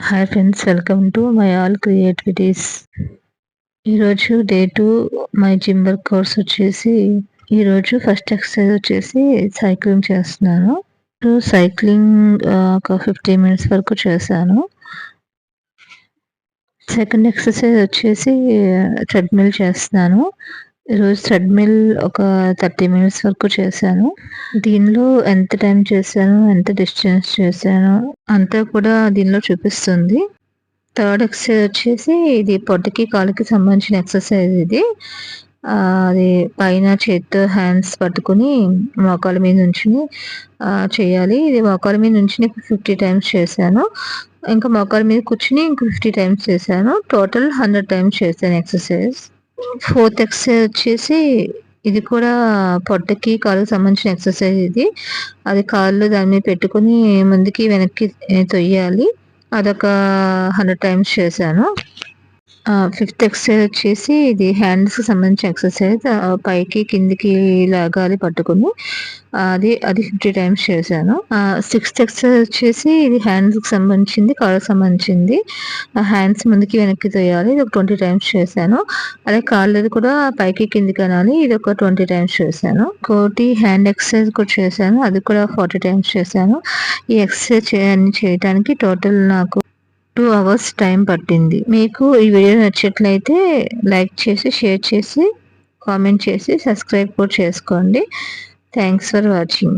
Hi friends, welcome to my all creativities. ఈరోజు day 2 my gym work course వచ్చేసి ఈరోజు first exercise వచ్చేసి cycling చేస్తున్నాను. సైక్లింగ్ ఒక 15 మినిట్స్ వరకు చేశాను. సెకండ్ ఎక్సర్సైజ్ వచ్చేసి ట్రెడ్మిల్ చేస్తున్నాను. ఈరోజు ట్రెడ్మిల్ ఒక 30 మినిట్స్ వరకు చేశాను. దీనిలో ఎంత టైం చేశాను, ఎంత డిస్టెన్స్ చేశాను అంతా కూడా దీనిలో చూపిస్తుంది. థర్డ్ ఎక్సర్సైజ్ వచ్చేసి ఇది పొట్టకి, కాళ్ళకి సంబంధించిన ఎక్సర్సైజ్ ఇది. అది పైన చేత్తో హ్యాండ్స్ పట్టుకొని మోకాళ్ళ మీద నుంచుని చేయాలి. ఇది మోకాళ్ళ మీద నుంచుని 50 టైమ్స్ చేశాను. ఇంకా మోకాళ్ళ మీద కూర్చుని ఇంక 50 టైమ్స్ చేశాను. టోటల్ 100 టైమ్స్ చేశాను ఎక్సర్సైజ్. ఫోర్త్ ఎక్సర్సైజ్ వచ్చేసి ఇది కూడా పొట్టకి, కాళ్ళకి సంబంధించిన ఎక్సర్సైజ్ ఇది. అది కాళ్ళు దాని మీద పెట్టుకొని ముందుకి, వెనక్కి తొయ్యాలి. అదొక 100 టైమ్స్ చేశాను. ఫిఫ్త్ ఎక్సర్సైజ్ వచ్చేసి ఇది హ్యాండ్స్‌కి సంబంధించిన ఎక్సర్సైజ్. పైకి, కిందికి లాగాలి పట్టుకొని. అది 50 టైమ్స్ చేశాను. సిక్స్త్ ఎక్సర్సైజ్ వచ్చేసి ఇది హ్యాండ్స్‌కి సంబంధించింది, కాళ్ళకి సంబంధించింది. హ్యాండ్స్ ముందుకి, వెనక్కి తొయ్యాలి. ఇది ఒక 20 టైమ్స్ చేశాను. అలాగే కాళ్ళది కూడా పైకి, కిందికి అనాలి. ఇది ఒక 20 టైమ్స్ చేశాను. ఇంకోటి హ్యాండ్ ఎక్సర్సైజ్ కూడా చేశాను. అది కూడా 40 టైమ్స్ చేశాను. ఈ ఎక్సర్సైజ్ అన్ని చేయడానికి టోటల్ నాకు 2 అవర్స్ టైం పట్టింది. మీకు ఈ వీడియో నచ్చినట్లయితే లైక్ చేసి, షేర్ చేసి, కామెంట్ చేసి, సబ్స్క్రైబ్ కూడా చేసుకోండి. Thanks for watching.